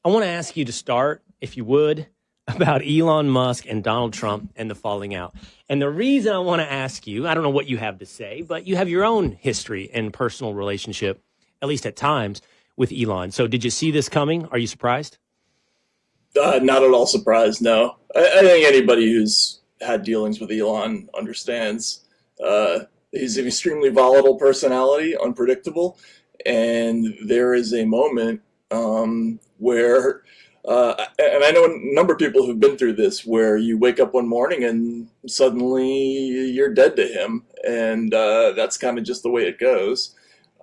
I want to ask you to start, if you would, about Elon Musk and Donald Trump and the falling out. And the reason I want to ask you, I don't know what you have to say, but you have your own history and personal relationship, at least at times, with Elon. So did you see this coming? Are you surprised? Not at all surprised, no. I think anybody who's had dealings with Elon understands. He's an extremely volatile personality, unpredictable, and there is a moment where, and I know a number of people who've been through this, where you wake up one morning and suddenly you're dead to him, and that's kind of just the way it goes.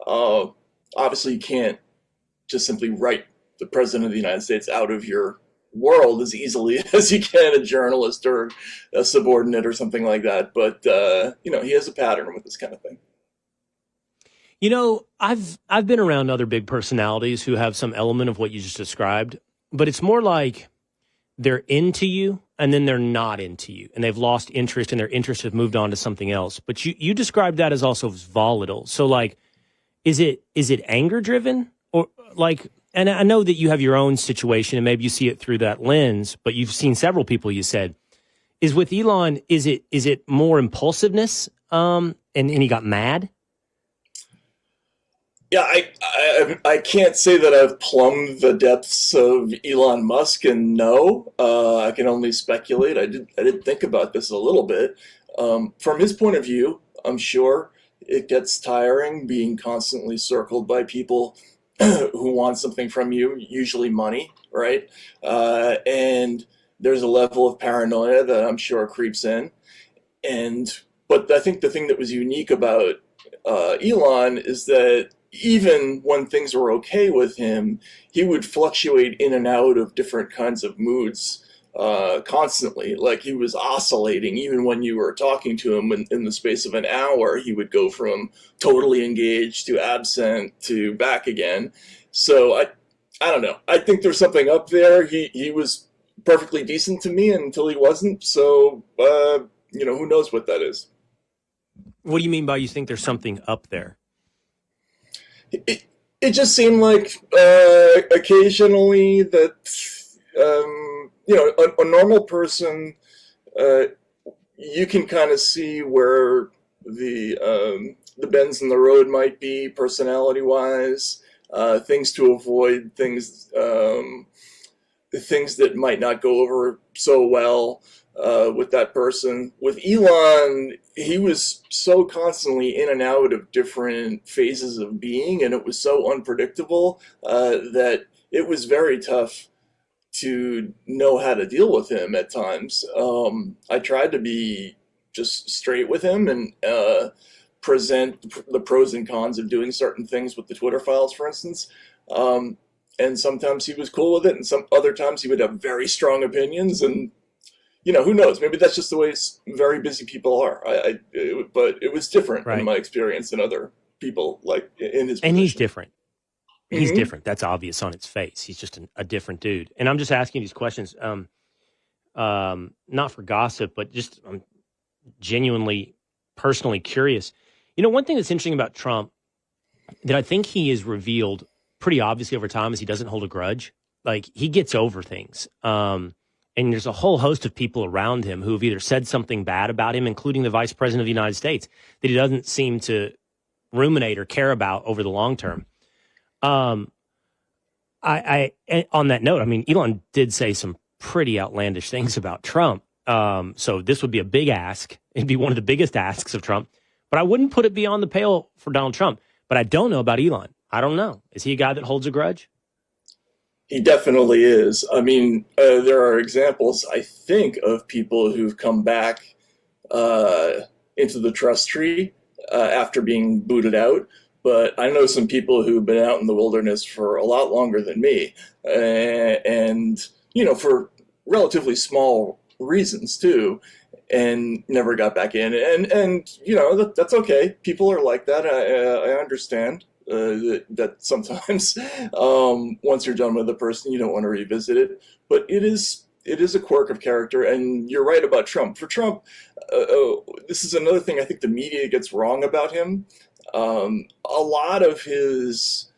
Obviously, you can't just simply write the president of the United States out of your world as easily as you can a journalist or a subordinate or something like that. But, he has a pattern with this kind of thing. You know, I've been around other big personalities who have some element of what you just described, but it's more like they're into you and then they're not into you and they've lost interest and their interest has moved on to something else. But you described that as also volatile. So like, is it anger driven or like, and I know that you have your own situation and maybe you see it through that lens, but you've seen several people, you said. Is with Elon, is it more impulsiveness and he got mad? Yeah, I can't say that I've plumbed the depths of Elon Musk, and no, I can only speculate. I did think about this a little bit. From his point of view, I'm sure it gets tiring being constantly circled by people who want something from you, usually money, right? And there's a level of paranoia that I'm sure creeps in. But I think the thing that was unique about Elon is that even when things were okay with him, he would fluctuate in and out of different kinds of moods constantly. Like he was oscillating. Even when you were talking to him in the space of an hour, he would go from totally engaged to absent to back again. So I don't know. I think there's something up there. He was perfectly decent to me until he wasn't. So, who knows what that is. What do you mean by you think there's something up there? It just seemed like occasionally that a normal person, you can kind of see where the bends in the road might be personality wise, things to avoid, things that might not go over so well with that person. With Elon, he was so constantly in and out of different phases of being, and it was so unpredictable that it was very tough to know how to deal with him at times. I tried to be just straight with him and present the pros and cons of doing certain things with the Twitter files, for instance. And sometimes he was cool with it, and some other times he would have very strong opinions, and who knows? Maybe that's just the way very busy people are. But it was different in my experience than other people like in his position. And he's different. He's different. That's obvious on its face. He's just a different dude. And I'm just asking these questions, not for gossip, but just I'm genuinely, personally curious. One thing that's interesting about Trump that I think he has revealed pretty obviously over time is he doesn't hold a grudge. Like he gets over things. And there's a whole host of people around him who have either said something bad about him, including the vice president of the United States, that he doesn't seem to ruminate or care about over the long term. On that note, I mean, Elon did say some pretty outlandish things about Trump. So this would be a big ask. It'd be one of the biggest asks of Trump. But I wouldn't put it beyond the pale for Donald Trump. But I don't know about Elon. I don't know. Is he a guy that holds a grudge? He definitely is. I mean, there are examples, I think, of people who've come back into the trust tree after being booted out. But I know some people who've been out in the wilderness for a lot longer than me, and for relatively small reasons too, and never got back in. And that's okay. People are like that. I understand. That sometimes once you're done with a person, you don't want to revisit it. But it is a quirk of character, and you're right about Trump. For Trump, this is another thing I think the media gets wrong about him. A lot of his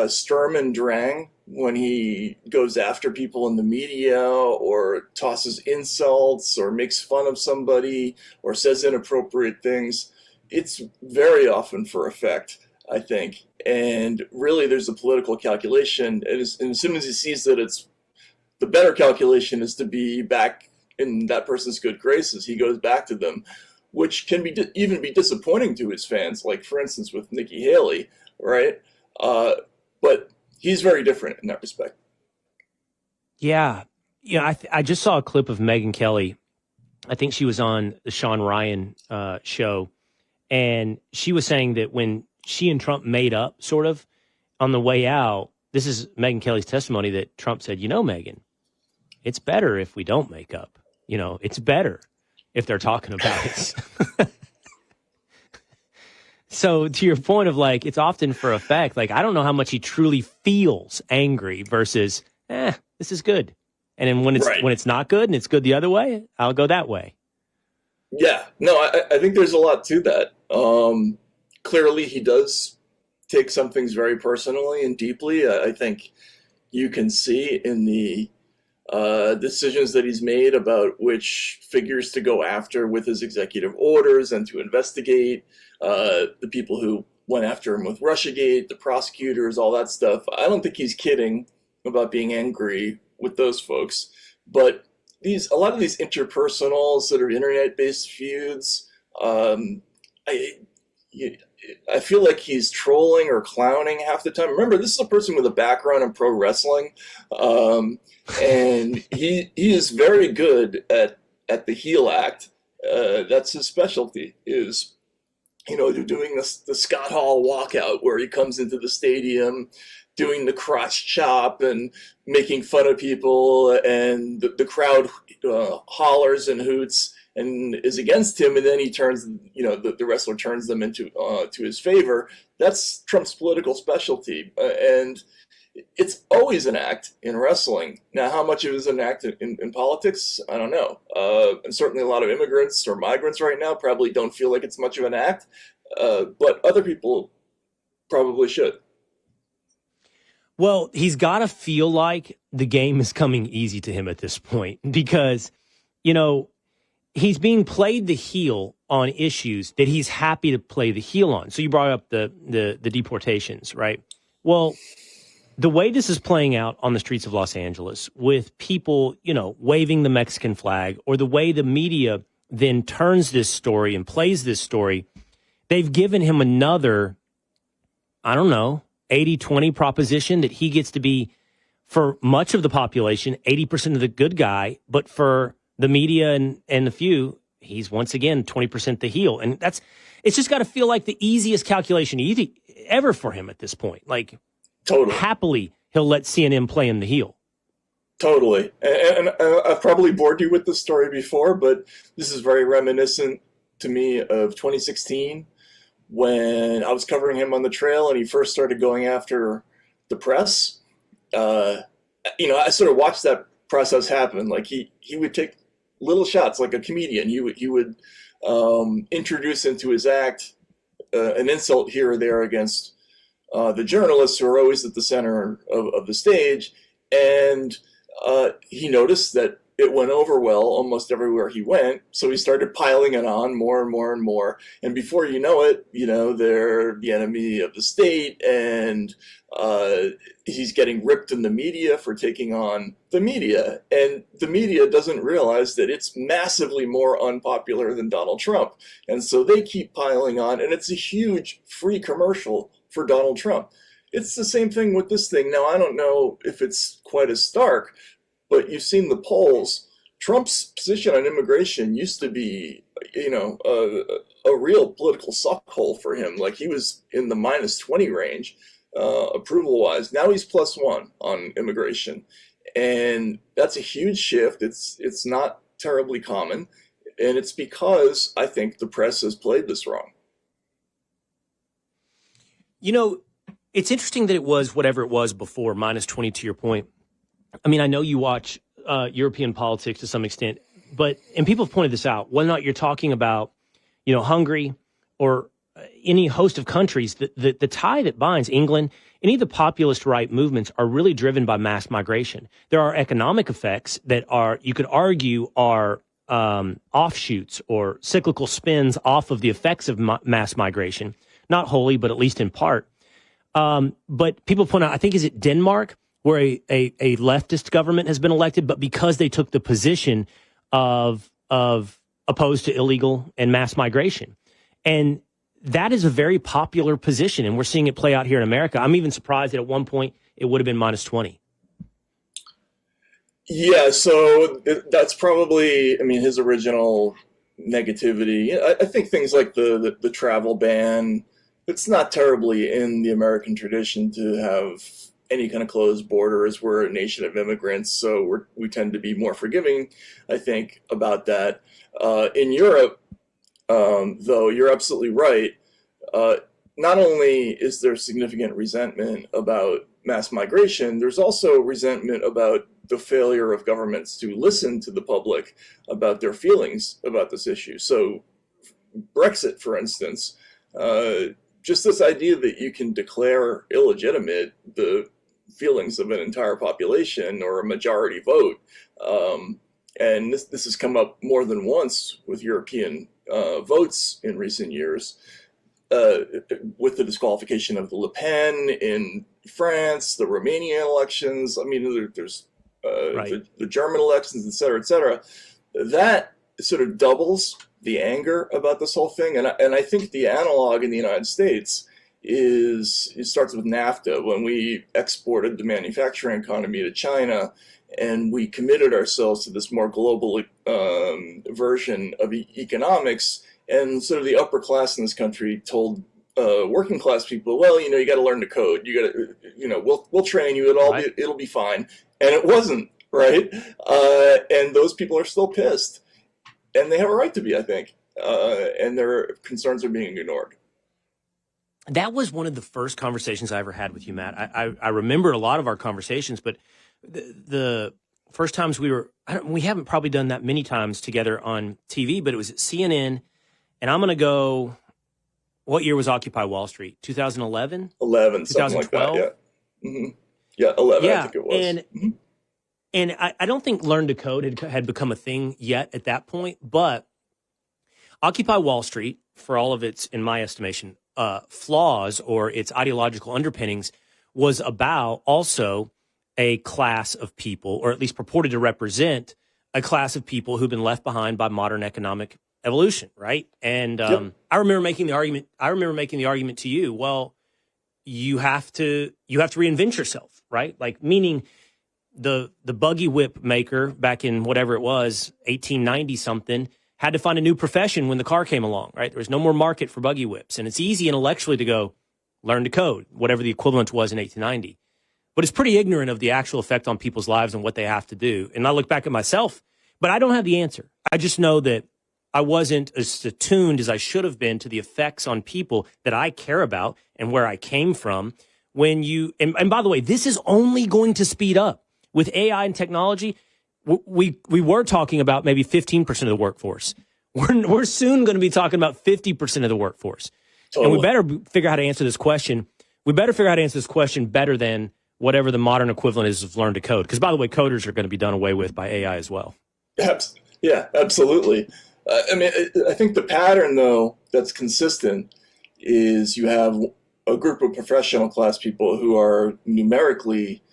Sturm and Drang when he goes after people in the media or tosses insults or makes fun of somebody or says inappropriate things. It's very often for effect, I think. And really, there's a political calculation. And as soon as he sees that it's the better calculation is to be back in that person's good graces, he goes back to them, which can be even be disappointing to his fans. Like, for instance, with Nikki Haley, right? But he's very different in that respect. Yeah. I just saw a clip of Megyn Kelly. I think she was on the Sean Ryan show. And she was saying that when she and Trump made up, sort of, on the way out, this is Megyn Kelly's testimony that Trump said, Megyn, it's better if we don't make up. It's better if they're talking about us. So to your point of like, it's often for effect, like, I don't know how much he truly feels angry versus, this is good. And then when it's not good and it's good the other way, I'll go that way. Yeah, no, I think there's a lot to that. Clearly, he does take some things very personally and deeply. I think you can see in the decisions that he's made about which figures to go after with his executive orders and to investigate, the people who went after him with Russiagate, the prosecutors, all that stuff. I don't think he's kidding about being angry with those folks. But a lot of these interpersonal sort of internet-based feuds, I feel like he's trolling or clowning half the time. Remember, this is a person with a background in pro wrestling, and he is very good at the heel act. That's his specialty. Is doing the Scott Hall walkout where he comes into the stadium, doing the crotch chop and making fun of people, and the crowd hollers and hoots and is against him, and then he turns, the wrestler turns them into to his favor. That's Trump's political specialty, and it's always an act in wrestling. Now, how much of it is an act in politics, I don't know. And certainly a lot of immigrants or migrants right now probably don't feel like it's much of an act, but other people probably should. Well, he's got to feel like the game is coming easy to him at this point because, he's being played the heel on issues that he's happy to play the heel on. So you brought up the deportations, right? Well, the way this is playing out on the streets of Los Angeles with people, waving the Mexican flag, or the way the media then turns this story and plays this story, they've given him another, 80-20 proposition that he gets to be, for much of the population, 80% of the good guy, but for the media and the few, he's once again 20% the heel. And it's just got to feel like the easiest calculation ever for him at this point. Like, totally. Happily, he'll let CNN play him the heel. Totally. And I've probably bored you with this story before, but this is very reminiscent to me of 2016 when I was covering him on the trail and he first started going after the press. I sort of watched that process happen. Like he would take little shots like a comedian. He would introduce into his act an insult here or there against the journalists who are always at the center of the stage. And he noticed that it went over well almost everywhere he went. So he started piling it on more and more and more. And before you know it, they're the enemy of the state. And he's getting ripped in the media for taking on the media. And the media doesn't realize that it's massively more unpopular than Donald Trump. And so they keep piling on. And it's a huge free commercial for Donald Trump. It's the same thing with this thing. Now, I don't know if it's quite as stark, but you've seen the polls. Trump's position on immigration used to be, a real political suckhole for him. Like he was in the -20 range, approval-wise. Now he's +1 on immigration, and that's a huge shift. It's not terribly common, and it's because I think the press has played this wrong. It's interesting that it was whatever it was before, -20 to your point. I mean, I know you watch European politics to some extent, and people have pointed this out, whether or not you're talking about, Hungary or any host of countries, the tie that binds England any of the populist right movements are really driven by mass migration. There are economic effects that are, you could argue, are offshoots or cyclical spins off of the effects of mass migration, not wholly, but at least in part. But people point out, I think, is it Denmark, where a leftist government has been elected, but because they took the position of opposed to illegal and mass migration. And that is a very popular position, and we're seeing it play out here in America. I'm even surprised that at one point it would have been minus 20. Yeah, so that's probably, I mean, his original negativity. I think things like the travel ban, it's not terribly in the American tradition to have any kind of closed borders. We're a nation of immigrants, so we tend to be more forgiving, I think, about that. In Europe, though, you're absolutely right. Not only is there significant resentment about mass migration, there's also resentment about the failure of governments to listen to the public about their feelings about this issue. So Brexit, for instance, just this idea that you can declare illegitimate the feelings of an entire population or a majority vote. And this has come up more than once with European votes in recent years, with the disqualification of the Le Pen in France, the Romanian elections. I mean, there's Right. the German elections, et cetera, et cetera. That sort of doubles the anger about this whole thing. And I think the analog in the United States it starts with NAFTA, when we exported the manufacturing economy to China, and we committed ourselves to this more global version of economics. And sort of the upper class in this country told working class people, well, you got to learn to code. You got to, we'll train you. It'll be fine. And it wasn't, right? And those people are still pissed, and they have a right to be, I think. And their concerns are being ignored. That was one of the first conversations I ever had with you, Matt. I remember a lot of our conversations, but the first times we haven't probably done that many times together on TV, but it was at CNN. And I'm going to go, what year was Occupy Wall Street? 2011? 11, something like that, yeah. Mm-hmm. Yeah, 11, yeah, I think it was. And I don't think Learn to Code had become a thing yet at that point, but Occupy Wall Street, for all of its, in my estimation, flaws or its ideological underpinnings, was about also a class of people, or at least purported to represent a class of people who've been left behind by modern economic evolution, right? And Yep. I remember making the argument to you, well, you have to reinvent yourself, right? Like, meaning the buggy whip maker back in whatever it was, 1890 something, had to find a new profession when the car came along, right? There was no more market for buggy whips. And it's easy intellectually to go learn to code, whatever the equivalent was in 1890. But it's pretty ignorant of the actual effect on people's lives and what they have to do. And I look back at myself, but I don't have the answer. I just know that I wasn't as attuned as I should have been to the effects on people that I care about and where I came from. And by the way, this is only going to speed up with AI and technology. We were talking about maybe 15% of the workforce. We're soon going to be talking about 50% of the workforce. Totally. And we better figure out how to answer this question. We better figure out how to answer this question better than whatever the modern equivalent is of Learn to Code. Because, by the way, coders are going to be done away with by AI as well. Yeah, absolutely. I think the pattern, though, that's consistent is you have a group of professional class people who are numerically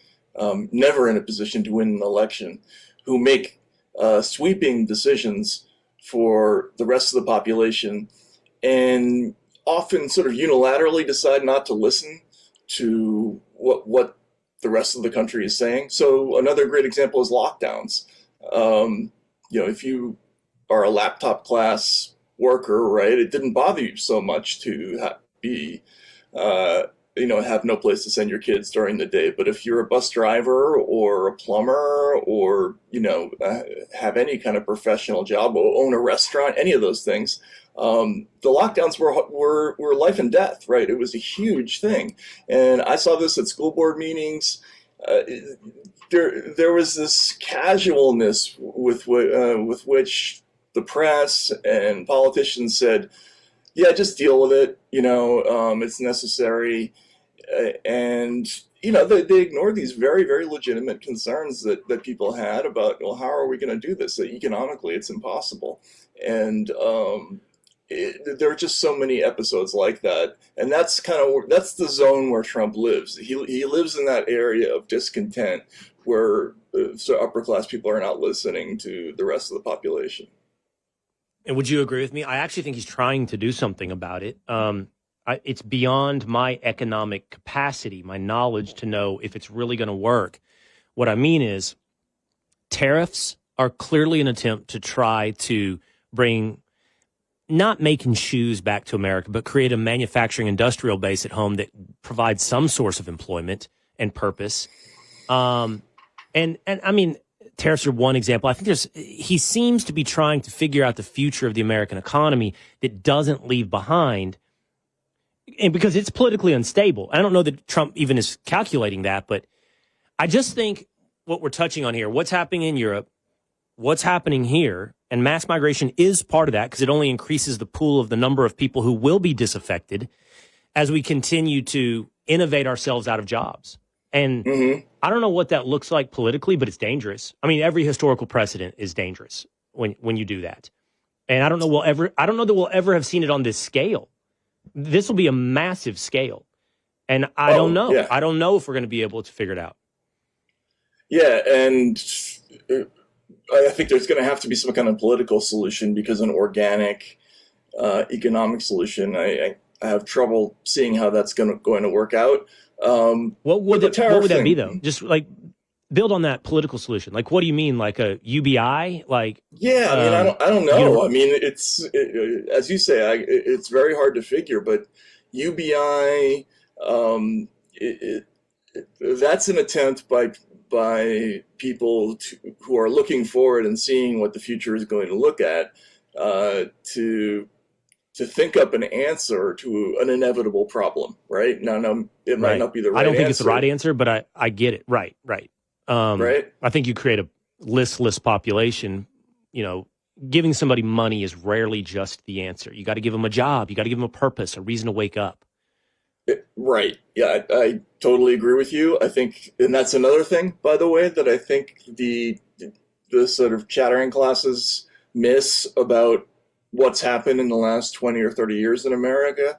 never in a position to win an election, who make sweeping decisions for the rest of the population, and often sort of unilaterally decide not to listen to what the rest of the country is saying. So another great example is lockdowns. If you are a laptop class worker, right, it didn't bother you so much to have no place to send your kids during the day. But if you're a bus driver or a plumber or, have any kind of professional job, or own a restaurant, any of those things, the lockdowns were life and death, right? It was a huge thing. And I saw this at school board meetings. There was this casualness with which the press and politicians said, yeah, just deal with it. It's necessary. And they ignored these very, very legitimate concerns that people had about, well, how are we going to do this? Economically, it's impossible. And there are just so many episodes like that, and that's the zone where Trump lives. He lives in that area of discontent where so upper class people are not listening to the rest of the population. And would you agree with me? I actually think he's trying to do something about it. It's beyond my economic capacity, my knowledge to know if it's really going to work. What I mean is tariffs are clearly an attempt to try to bring not making shoes back to America, but create a manufacturing industrial base at home that provides some source of employment and purpose. And I mean, tariffs are one example. I think he seems to be trying to figure out the future of the American economy that doesn't leave behind, and because it's politically unstable. I don't know that Trump even is calculating that, but I just think what we're touching on here, what's happening in Europe, what's happening here, and mass migration is part of that because it only increases the pool of the number of people who will be disaffected as we continue to innovate ourselves out of jobs. And I don't know what that looks like politically, but it's dangerous. I mean, every historical precedent is dangerous when you do that. And I don't know that we'll ever have seen it on this scale. This will be a massive scale. And I don't know. Yeah. I don't know if we're going to be able to figure it out. Yeah, and I think there's going to have to be some kind of political solution because an organic economic solution, I have trouble seeing how that's going to work out. What would that be, though? Just like build on that political solution. Like, what do you mean? Like a UBI? Like, yeah, I mean, I don't know. I mean, as you say, it's very hard to figure, but UBI, that's an attempt by people who are looking forward and seeing what the future is going to look at, to think up an answer to an inevitable problem, right? Now, it might not be the right answer. I don't think it's the right answer, but I get it. Right. Right? I think you create a listless population. Giving somebody money is rarely just the answer. You got to give them a job. You got to give them a purpose, a reason to wake up. Right. Yeah, I totally agree with you. I think, and that's another thing, by the way, that I think the sort of chattering classes miss about what's happened in the last 20 or 30 years in America.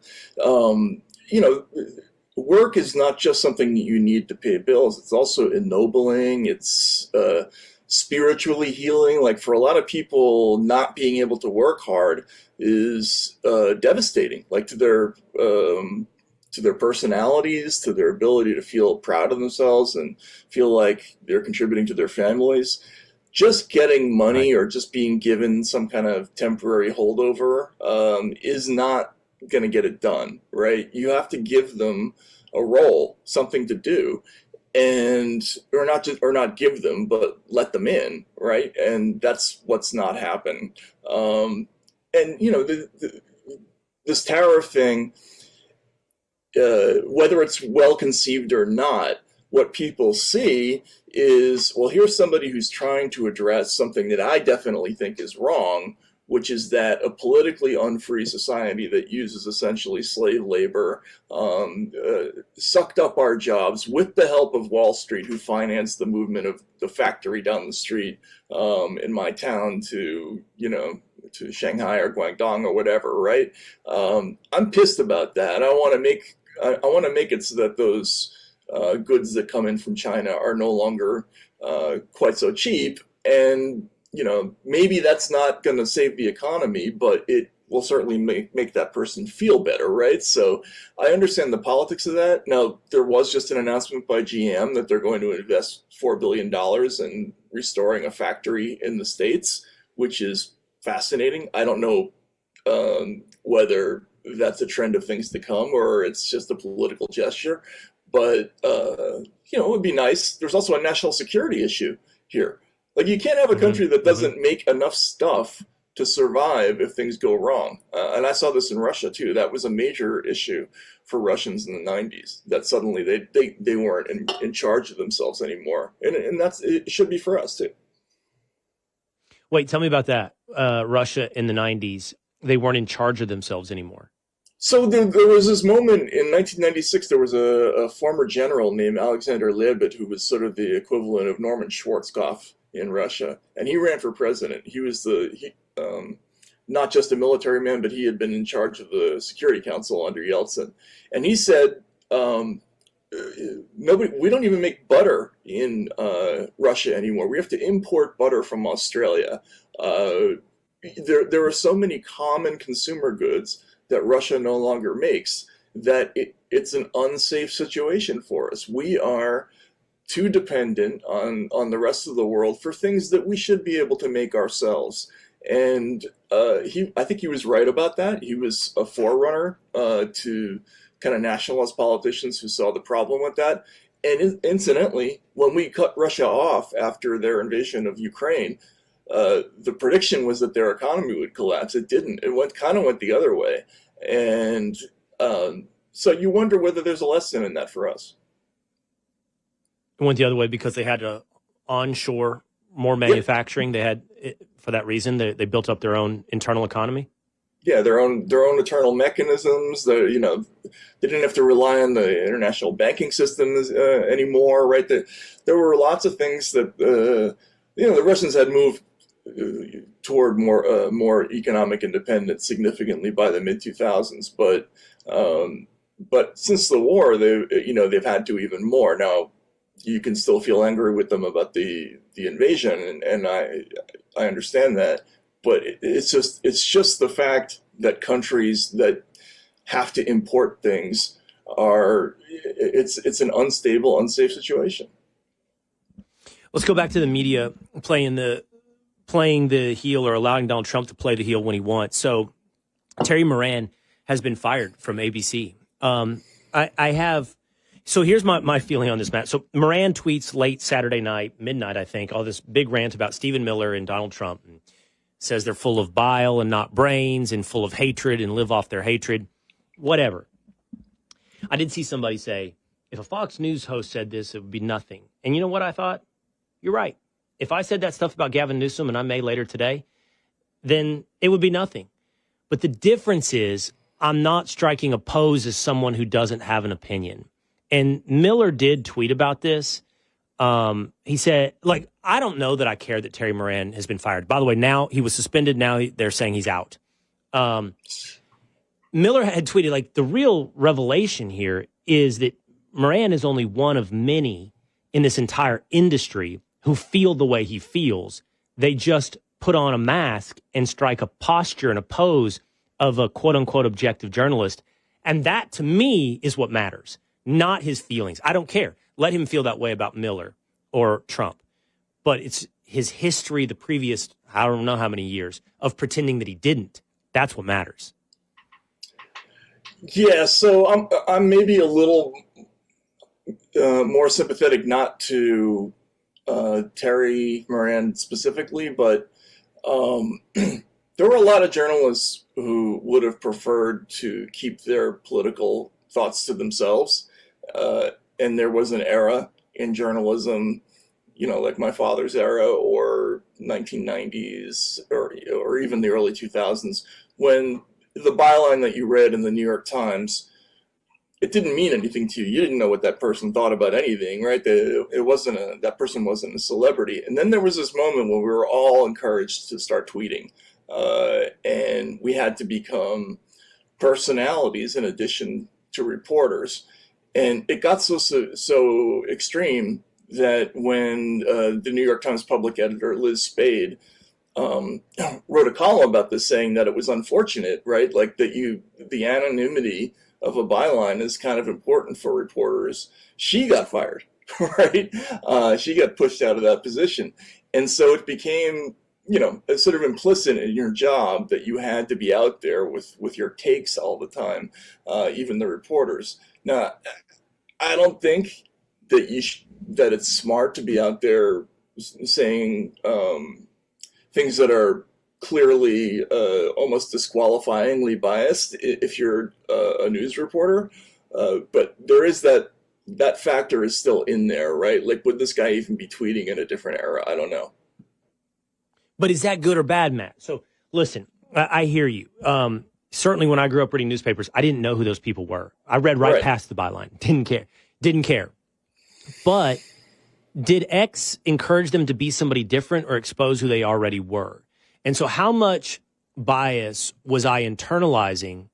Work is not just something that you need to pay bills. It's also ennobling. It's spiritually healing. Like, for a lot of people, not being able to work hard is devastating, like to their personalities, to their ability to feel proud of themselves and feel like they're contributing to their families. Just getting money or just being given some kind of temporary holdover is not going to get it done, right? You have to give them a role, something to do, or not give them, but let them in, right? And that's what's not happened. This tariff thing, whether it's well conceived or not, what people see is, well, here's somebody who's trying to address something that I definitely think is wrong, which is that a politically unfree society that uses essentially slave labor sucked up our jobs with the help of Wall Street, who financed the movement of the factory down the street in my town to Shanghai or Guangdong or whatever, right? I'm pissed about that. I want to make it so that those goods that come in from China are no longer quite so cheap. And, maybe that's not going to save the economy, but it will certainly make that person feel better, right? So I understand the politics of that. Now, there was just an announcement by GM that they're going to invest $4 billion in restoring a factory in the States, which is fascinating. I don't know whether that's a trend of things to come or it's just a political gesture. But, it would be nice. There's also a national security issue here. Like, you can't have a country that doesn't make enough stuff to survive if things go wrong. And I saw this in Russia, too. That was a major issue for Russians in the 90s, that suddenly they weren't in charge of themselves anymore. And it should be for us, too. Wait, tell me about that. Russia in the 90s, they weren't in charge of themselves anymore. So there was this moment in 1996. There was a former general named Alexander Lebed who was sort of the equivalent of Norman Schwarzkopf in Russia, and he ran for president. He was not just a military man, but he had been in charge of the Security Council under Yeltsin, and he said, we don't even make butter in Russia anymore. We have to import butter from Australia. There are so many common consumer goods that Russia no longer makes that it's an unsafe situation for us. We are too dependent on the rest of the world for things that we should be able to make ourselves. And I think he was right about that. He was a forerunner to kind of nationalist politicians who saw the problem with that. And incidentally, when we cut Russia off after their invasion of Ukraine, the prediction was that their economy would collapse. It didn't. It went the other way. And so you wonder whether there's a lesson in that for us. It went the other way because they had to onshore more manufacturing. They had, for that reason, they built up their own internal economy. Yeah, their own internal mechanisms. They didn't have to rely on the international banking system anymore, right? There were lots of things that the Russians had moved toward more economic independence significantly by the mid 2000s, but since the war, they've had to even more. Now, you can still feel angry with them about the invasion, and I understand that. But it's just the fact that countries that have to import things it's an unstable, unsafe situation. Let's go back to the media playing the heel or allowing Donald Trump to play the heel when he wants. So Terry Moran has been fired from ABC. So here's my feeling on this, Matt. So Moran tweets late Saturday night, midnight, I think, all this big rant about Stephen Miller and Donald Trump. And says they're full of bile and not brains and full of hatred and live off their hatred. Whatever. I did see somebody say, if a Fox News host said this, it would be nothing. And you know what I thought? You're right. If I said that stuff about Gavin Newsom, and I may later today, then it would be nothing. But the difference is I'm not striking a pose as someone who doesn't have an opinion. And Miller did tweet about this. He said, I don't know that I care that Terry Moran has been fired. By the way, now he was suspended. Now they're saying he's out. Miller had tweeted, the real revelation here is that Moran is only one of many in this entire industry who feel the way he feels. They just put on a mask and strike a posture and a pose of a quote unquote objective journalist. And that to me is what matters, not his feelings. I don't care. Let him feel that way about Miller or Trump. But it's his history, the previous, I don't know how many years, of pretending that he didn't. That's what matters. Yeah, so I'm maybe a little more sympathetic, not to Terry Moran specifically, but there were a lot of journalists who would have preferred to keep their political thoughts to themselves. And there was an era in journalism, like my father's era or 1990s or even the early 2000s, when the byline that you read in the New York Times, it didn't mean anything to you. You didn't know what that person thought about anything, right? That person wasn't a celebrity. And then there was this moment when we were all encouraged to start tweeting, and we had to become personalities in addition to reporters. And it got so extreme that when the New York Times public editor Liz Spade wrote a column about this, saying that it was unfortunate, right? The anonymity of a byline is kind of important for reporters. She got fired, right? She got pushed out of that position. And so it became, sort of implicit in your job that you had to be out there with your takes all the time, even the reporters. Now, I don't think that it's smart to be out there saying things that are clearly almost disqualifyingly biased if you're a news reporter. But there is that factor is still in there, right? Would this guy even be tweeting in a different era? I don't know. But is that good or bad, Matt? So listen, I hear you. certainly when I grew up reading newspapers, I didn't know who those people were. I read right past the byline. Didn't care. But did X encourage them to be somebody different or expose who they already were? And so how much bias was I internalizing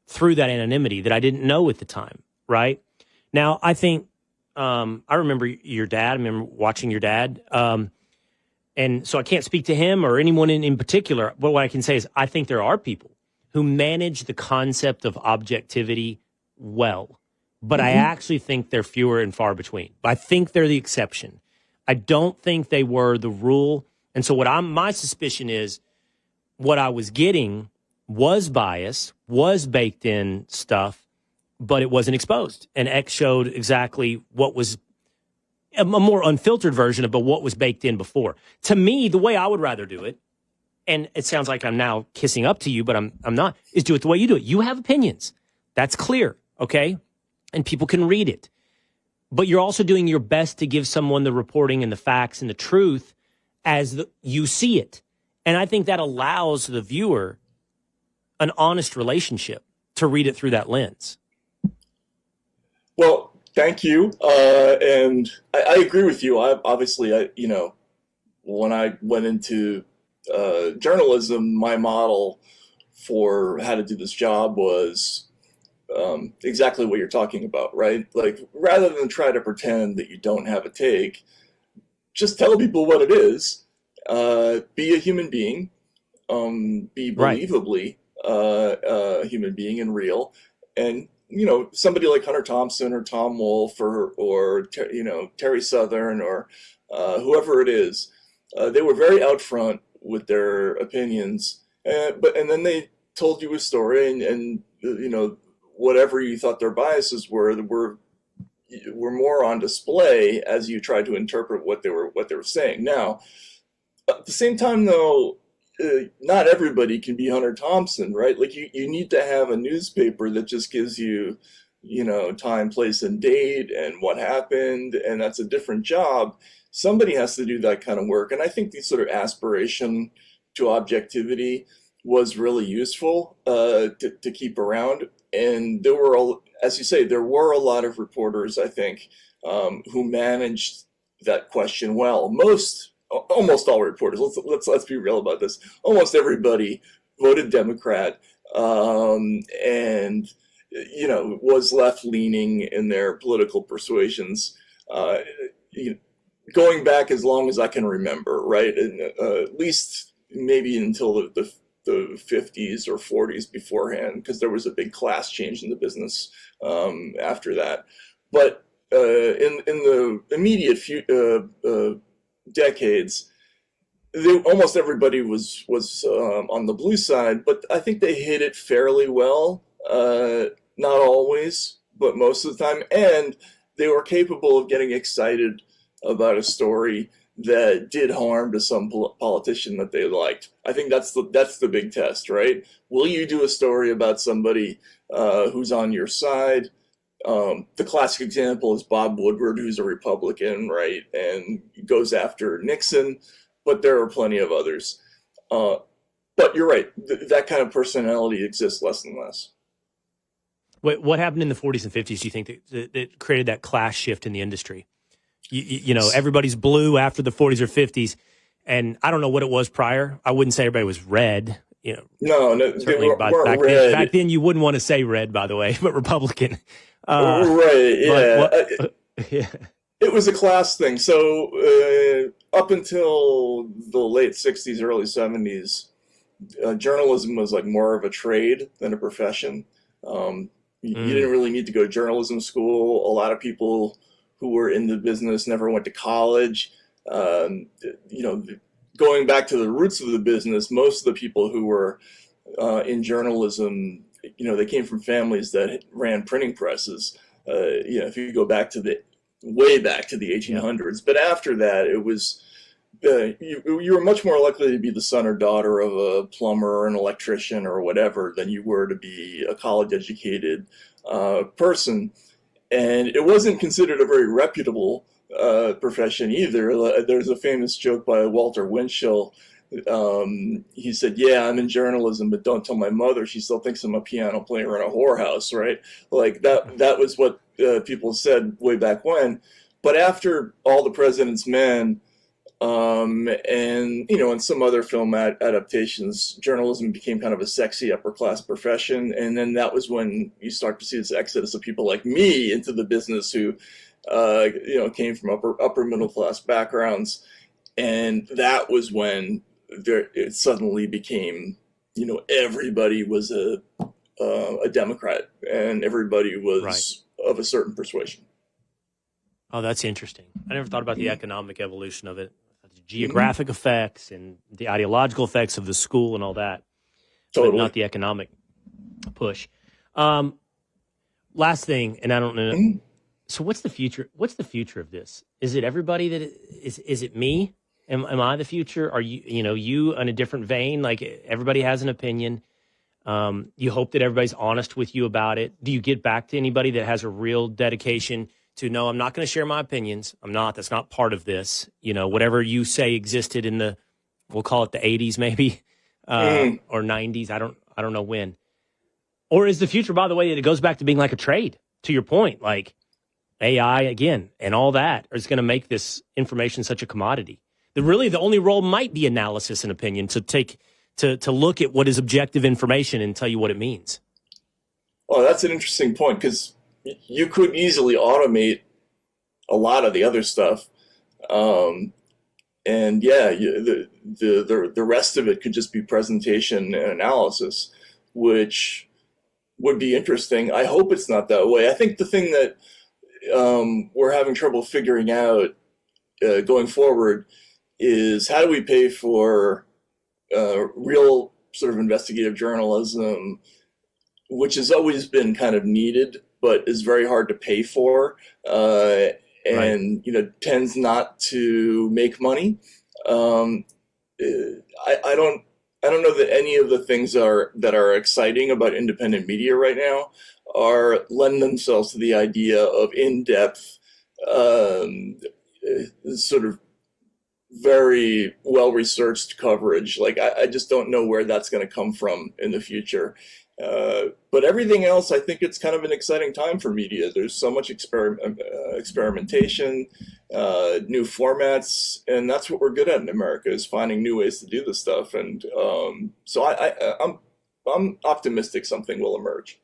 through that anonymity that I didn't know at the time, right? Now, I think I remember your dad. I remember watching your dad. And so I can't speak to him or anyone in particular. But what I can say is I think there are people who manage the concept of objectivity well. But I actually think they're fewer and far between. I think they're the exception. I don't think they were the rule. And so my suspicion is what I was getting was bias, was baked in stuff, but it wasn't exposed. And X showed exactly what was a more unfiltered version of what was baked in before. To me, the way I would rather do it, and it sounds like I'm now kissing up to you, but I'm not, is do it the way you do it. You have opinions. That's clear, okay? And people can read it. But you're also doing your best to give someone the reporting and the facts and the truth as you see it. And I think that allows the viewer an honest relationship to read it through that lens. Well, thank you. And I agree with you. When I went into journalism, my model for how to do this job was exactly what you're talking about, right? Like, rather than try to pretend that you don't have a take, just tell people what it is. Be a human being. Be believably a human being and real. And, somebody like Hunter Thompson or Tom Wolfe or Terry Southern or whoever it is, they were very out front with their opinions. And then they told you a story and whatever you thought their biases were more on display as you tried to interpret what they were saying. Now, at the same time, though, not everybody can be Hunter Thompson, right? Like you need to have a newspaper that just gives you, time, place, and date and what happened, and that's a different job. Somebody has to do that kind of work, and I think the sort of aspiration to objectivity was really useful to keep around. And there were, as you say, there were a lot of reporters, I think, who managed that question well. Almost all reporters. Let's be real about this. Almost everybody voted Democrat, and was left leaning in their political persuasions. Going back as long as I can remember, right? And, at least maybe until the 50s or 40s beforehand, because there was a big class change in the business after that. But in the immediate decades, almost everybody was on the blue side, but I think they hit it fairly well. Not always, but most of the time, and they were capable of getting excited about a story that did harm to some politician that they liked. I think that's the big test, right? Will you do a story about somebody who's on your side? The classic example is Bob Woodward, who's a Republican, right, and goes after Nixon, but there are plenty of others. But you're right, that kind of personality exists less and less. What happened in the 40s and 50s, do you think, that created that class shift in the industry? Everybody's blue after the 40s or 50s, and I don't know what it was prior. I wouldn't say everybody was red. No, they weren't red. Back then, you wouldn't want to say red, by the way, but Republican. Right, yeah. Yeah. It was a class thing. So up until the late 60s, early 70s, journalism was like more of a trade than a profession. You didn't really need to go to journalism school. A lot of people who were in the business never went to college. Going back to the roots of the business, most of the people who were in journalism, they came from families that ran printing presses. If you go back to way back to the 1800s, but after that, it was you were much more likely to be the son or daughter of a plumber or an electrician or whatever than you were to be a college-educated person. And it wasn't considered a very reputable profession either. There's a famous joke by Walter Winchell He said, "Yeah, I'm in journalism, but don't tell my mother. She still thinks I'm a piano player in a whorehouse." Right? Like that was what people said way back when. But after All the President's Men, and in some other film adaptations, journalism became kind of a sexy upper class profession, and then that was when you start to see this exodus of people like me into the business who, came from upper middle class backgrounds, and that was when it suddenly became, everybody was a Democrat, and everybody was of a certain persuasion. Oh, that's interesting. I never thought about the economic evolution of it, the geographic effects and the ideological effects of the school and all that, Totally. but not the economic push. Last thing, and I don't know. So what's the future? What's the future of this? Is it everybody that is it me? Am I the future? Are you in a different vein? Like everybody has an opinion. You hope that everybody's honest with you about it. Do you get back to anybody that has a real dedication to, no, I'm not going to share my opinions. That's not part of this. Whatever you say existed in we'll call it the 80s maybe, or 90s. I don't know when. Or is the future, by the way, that it goes back to being like a trade, to your point, like AI again and all that is going to make this information such a commodity. The only role might be analysis and opinion, to look at what is objective information and tell you what it means. Oh, that's an interesting point, because you could easily automate a lot of the other stuff, and the rest of it could just be presentation and analysis, which would be interesting. I hope it's not that way. I think the thing that we're having trouble figuring out going forward is, how do we pay for real sort of investigative journalism, which has always been kind of needed, but is very hard to pay for, and tends not to make money. I don't know that any of the things that are exciting about independent media right now lend themselves to the idea of in-depth, sort of very well-researched coverage. Like I just don't know where that's going to come from in the future. But everything else, I think it's kind of an exciting time for media. There's so much experimentation, new formats, and that's what we're good at in America, is finding new ways to do this stuff. And so I'm optimistic something will emerge.